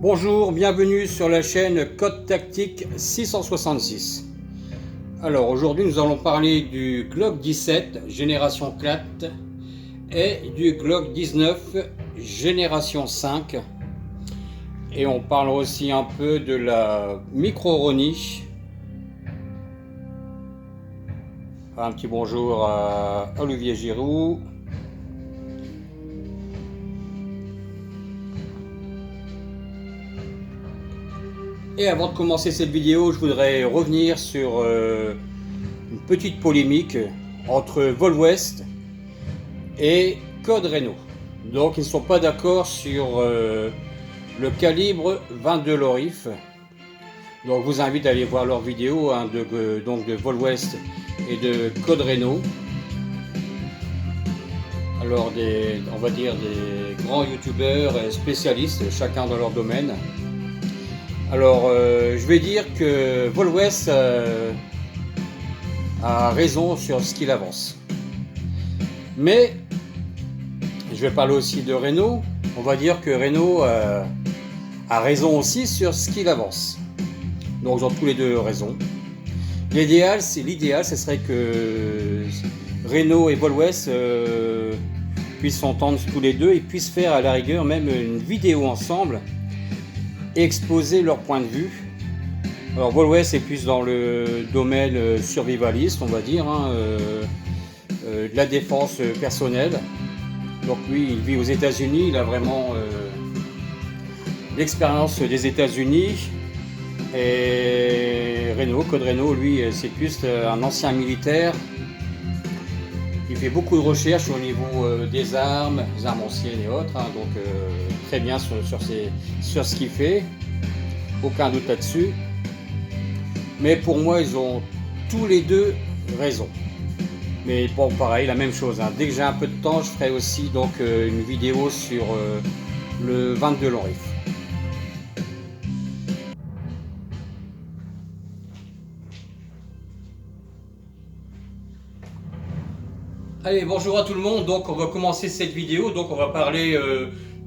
Bonjour, bienvenue sur la chaîne Code Tactique 666. Alors aujourd'hui nous allons parler du Glock 17 génération 4 et du Glock 19 génération 5. Et on parle aussi un peu de la Micro-Roni. Un petit bonjour à Olivier Giroud. Et avant de commencer cette vidéo, je voudrais revenir sur une petite polémique entre Volwest et Code Reno. Donc ils ne sont pas d'accord sur le calibre 22 Lorif. Donc je vous invite à aller voir leurs vidéos de Volwest et de Code Reno. Alors on va dire des grands youtubeurs et spécialistes, chacun dans leur domaine. Alors, je vais dire que Volwest a raison sur ce qu'il avance. Mais, je vais parler aussi de Reno. On va dire que Reno a raison aussi sur ce qu'il avance. Donc, ils ont tous les deux raison. L'idéal, ce serait que Reno et Volwest puissent s'entendre tous les deux et puissent faire à la rigueur même une vidéo ensemble. Exposer leur point de vue. Alors Volwest est plus dans le domaine survivaliste, on va dire, de la défense personnelle. Donc lui, il vit aux États-Unis, il a vraiment l'expérience des États-Unis. Et Code Reno, lui, c'est plus un ancien militaire. Il fait beaucoup de recherches au niveau des armes anciennes et autres, donc très bien sur ce qu'il fait, aucun doute là-dessus. Mais pour moi, ils ont tous les deux raison. Mais bon, pareil, la même chose. Dès que j'ai un peu de temps, je ferai aussi donc une vidéo sur le 22 Lorif. Allez, bonjour à tout le monde. Donc on va commencer cette vidéo. Donc on va parler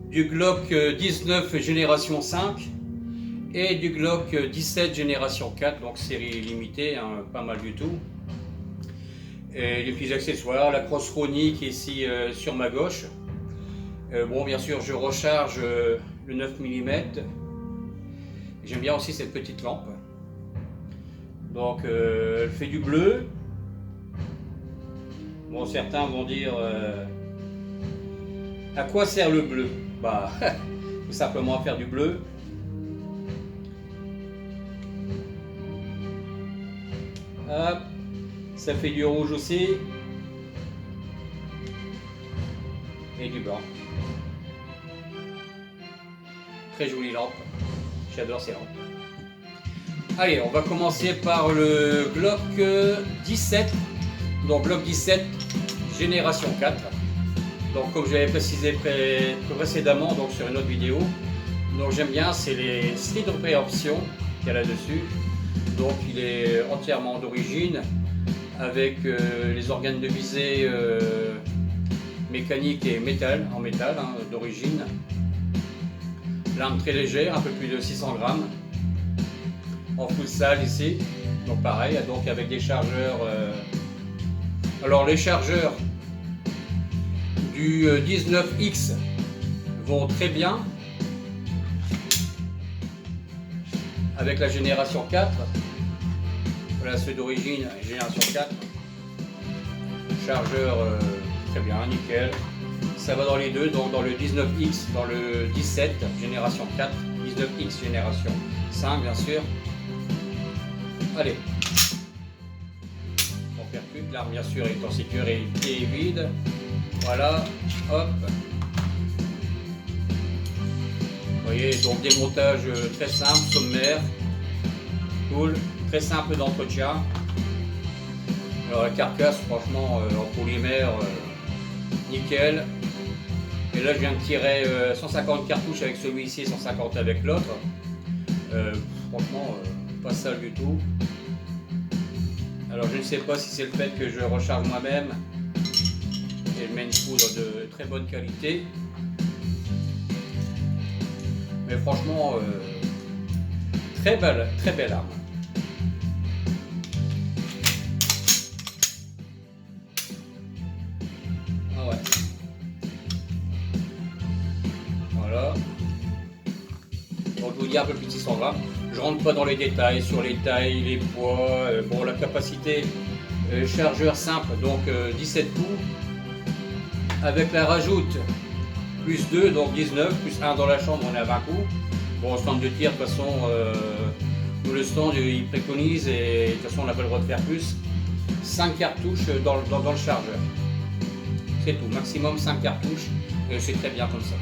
du Glock 19 génération 5 et du Glock 17 génération 4, donc série limitée, pas mal du tout. Et les petits accessoires, la crosse Roni qui est ici sur ma gauche. Bon, bien sûr, je recharge le 9 mm. J'aime bien aussi cette petite lampe. Donc elle fait du bleu. Bon, certains vont dire à quoi sert le bleu? Bah, tout simplement à faire du bleu. Hop, ça fait du rouge aussi. Et du blanc. Très jolie lampe. J'adore ces lampes. Allez, on va commencer par le Glock 17. Donc Glock 17 génération 4. Donc comme j'avais précisé précédemment donc sur une autre vidéo, donc j'aime bien, c'est les slide option qu'il y a là-dessus. Donc il est entièrement d'origine avec les organes de visée mécanique et en métal d'origine. L'arme très légère, un peu plus de 600 grammes. En full salle ici. Donc pareil, donc avec des chargeurs. Alors les chargeurs du 19X vont très bien avec la génération 4. Voilà ceux d'origine, génération 4. Chargeur très bien, nickel. Ça va dans les deux, donc dans le 19X, dans le 17 génération 4, 19X génération 5 bien sûr. Allez. L'arme bien sûr est en sécurité et vide. Voilà, hop. Vous voyez, donc démontage très simple, sommaire, cool, très simple d'entretien. Alors la carcasse, franchement, en polymère, nickel. Et là, je viens de tirer 150 cartouches avec celui-ci et 150 avec l'autre. Franchement, pas sale du tout. Alors je ne sais pas si c'est le fait que je recharge moi-même et je mets une poudre de très bonne qualité. Mais Mais franchement, très belle arme. Ah ouais. Voilà. Donc je vous dis un peu plus de 600 grammes. Je rentre pas dans les détails sur les tailles, les poids. Bon, la capacité chargeur simple, donc 17 coups. Avec la rajoute plus 2, donc 19, plus 1 dans la chambre, on est à 20 coups. Bon, au stand de tir, de toute façon, nous le stand, il préconise, et de toute façon, on n'a pas le droit de faire plus. 5 cartouches dans le chargeur. C'est tout, maximum 5 cartouches, et c'est très bien comme ça.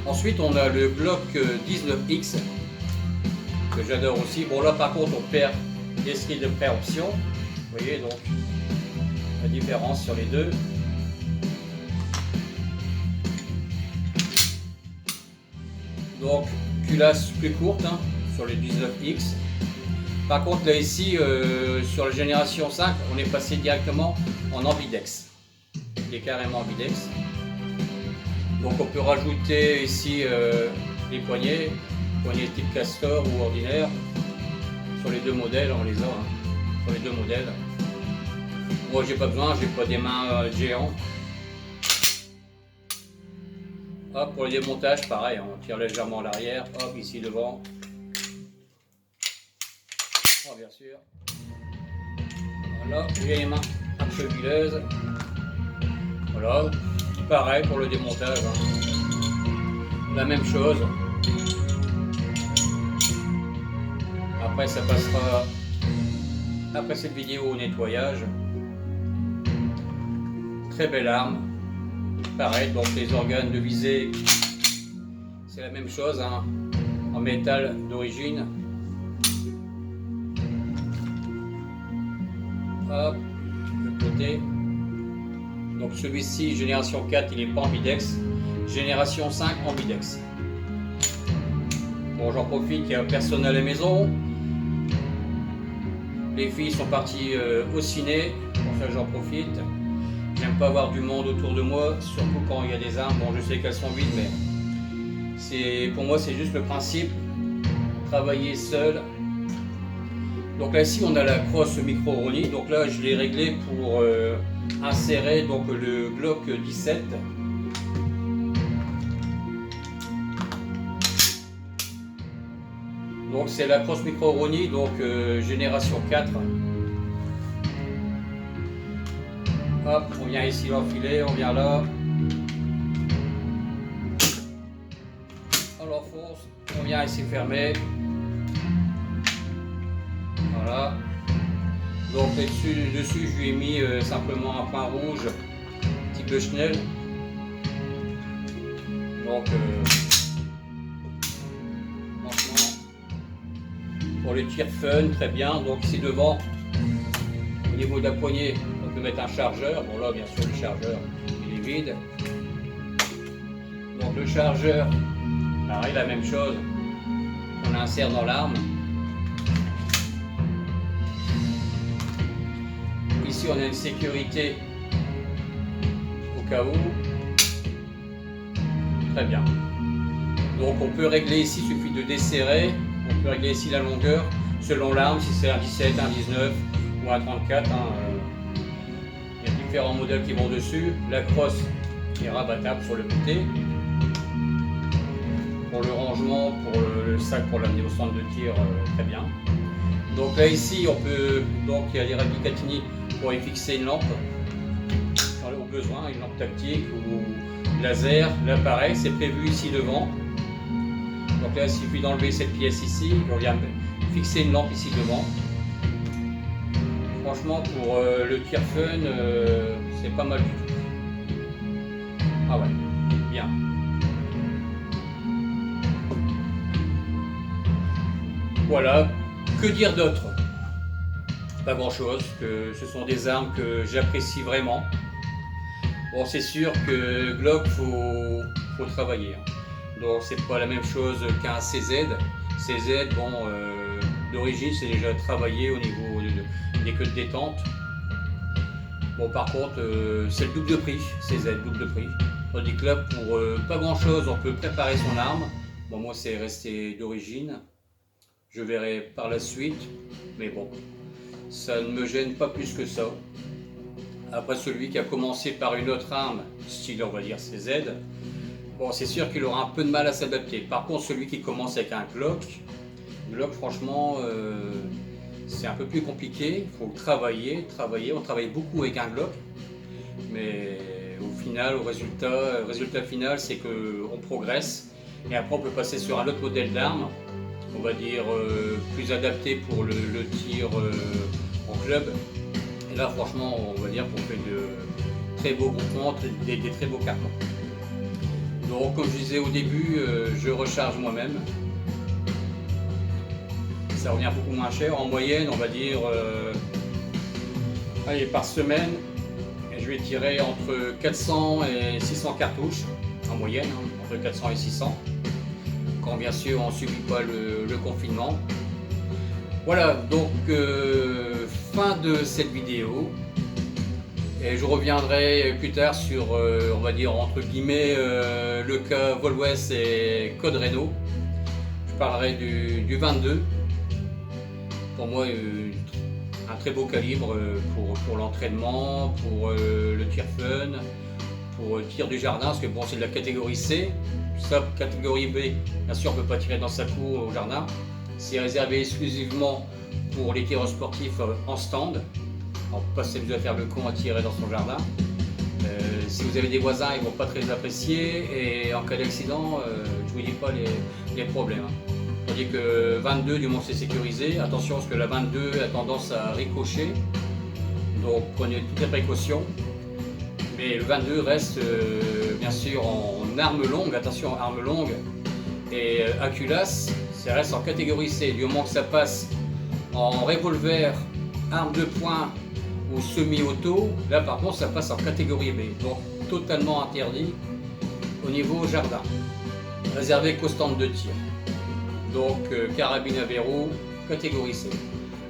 Ensuite, on a le Glock 19X, que j'adore aussi. Bon, là, par contre, on perd des skills de préoption. Vous voyez, donc, la différence sur les deux. Donc culasse plus courte hein, sur les 19X. Par contre là ici sur la génération 5 on est passé directement en ambidex. Il est carrément ambidex. Donc on peut rajouter ici les poignets type castor ou ordinaire. Sur les deux modèles on les a. Hein, sur les deux modèles. Moi j'ai pas besoin, j'ai pas des mains géantes. Hop, pour le démontage, pareil, on tire légèrement en arrière, hop, ici devant. Oh, bien sûr. Voilà, j'ai les mains un peu huileuses. Voilà, pareil pour le démontage. Hein. La même chose. Après, ça passera, après cette vidéo, au nettoyage. Très belle arme. Pareil, donc les organes de visée, c'est la même chose, hein, en métal d'origine. Hop, le côté. Donc celui-ci, génération 4, il est pas ambidex. Génération 5, ambidex. Bon, j'en profite, il n'y a personne à la maison. Les filles sont parties au ciné, pour ça j'en profite. J'aime pas avoir du monde autour de moi, surtout quand il y a des armes. Bon, je sais qu'elles sont vides, mais pour moi, c'est juste le principe. Travailler seul. Donc là, ici, on a la crosse micro-Roni. Donc là, je l'ai réglé pour insérer donc, le Glock 17. Donc c'est la crosse micro-Roni, donc génération 4. Hop, on vient ici l'enfiler, on vient là. On l'enfonce, on vient ici fermer. Voilà. Donc dessus je lui ai mis simplement un point rouge type de Schnell. Donc franchement pour les tirs fun, très bien. Donc ici devant, au niveau de la poignée, on peut mettre un chargeur. Bon là bien sûr le chargeur il est vide. Donc le chargeur, pareil la même chose, on insère dans l'arme. Ici on a une sécurité au cas où. Très bien. Donc on peut régler ici, il suffit de desserrer. On peut régler ici la longueur selon l'arme, si c'est un 17, un 19 ou un 34. Il y a différents modèles qui vont dessus. La crosse est rabattable sur le côté. Pour le rangement, pour le sac, pour l'amener au centre de tir, très bien. Donc là ici, on peut, donc il y a les Rapicatini pour y fixer une lampe au besoin, une lampe tactique ou laser. Là pareil, c'est prévu ici devant. Donc là il suffit d'enlever cette pièce ici, on vient fixer une lampe ici devant. Franchement pour le tir fun, c'est pas mal du tout. Ah ouais, bien. Voilà, que dire d'autre? Pas grand chose, que ce sont des armes que j'apprécie vraiment. Bon, c'est sûr que Glock, faut travailler. Donc c'est pas la même chose qu'un CZ. CZ, bon, d'origine c'est déjà travaillé au niveau des queues de détente. Bon, par contre, c'est le double de prix, CZ, double de prix. Tandis que là, pour pas grand chose, on peut préparer son arme. Bon, moi c'est resté d'origine. Je verrai par la suite, mais bon, ça ne me gêne pas plus que ça. Après, celui qui a commencé par une autre arme, style on va dire CZ, bon, c'est sûr qu'il aura un peu de mal à s'adapter. Par contre, celui qui commence avec un Glock franchement, c'est un peu plus compliqué. Il faut travailler. On travaille beaucoup avec un Glock, mais au final, le résultat final, c'est qu'on progresse. Et après, on peut passer sur un autre modèle d'arme, on va dire plus adapté pour le tir en club. Et là, franchement, on va dire qu'on fait de très beaux comptes, des très beaux cartons. Donc, comme je disais au début, je recharge moi-même. Ça revient beaucoup moins cher. En moyenne, on va dire, allez, par semaine, je vais tirer entre 400 et 600 cartouches, en moyenne, hein, entre 400 et 600. Quand bien sûr on ne subit pas le confinement. Voilà, donc fin de cette vidéo. Et je reviendrai plus tard sur, on va dire entre guillemets, le cas Volwes et Code Reno. Je parlerai du 22. Pour moi, un très beau calibre pour l'entraînement, pour le tir fun, pour le tir du jardin, parce que bon, c'est de la catégorie C. Ça, catégorie B, bien sûr, on ne peut pas tirer dans sa cour au jardin. C'est réservé exclusivement pour les tireurs sportifs en stand. Alors, pas s'amuser à faire le con à tirer dans son jardin. Si vous avez des voisins, ils ne vont pas très apprécier. Et en cas d'accident, je ne vous dis pas les problèmes. Tandis que 22, du moins, c'est sécurisé. Attention, parce que la 22 a tendance à ricocher. Donc, prenez toutes les précautions. Mais le 22 reste bien sûr en arme longue, attention, arme longue, et à culasse, ça reste en catégorie C. Du moment que ça passe en revolver, arme de poing ou semi-auto, là par contre ça passe en catégorie B. Donc totalement interdit au niveau jardin. Réservé qu'au stand de tir. Donc carabine à verrou, catégorie C.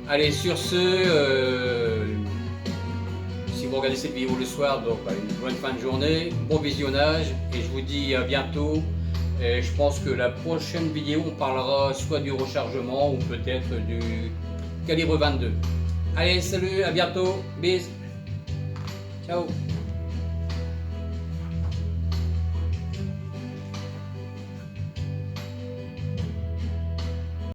Allez, sur ce, si vous regardez cette vidéo le soir, donc une bonne fin de journée, bon visionnage et je vous dis à bientôt. Et je pense que la prochaine vidéo, on parlera soit du rechargement ou peut-être du calibre 22. Allez, salut, à bientôt, bis, ciao.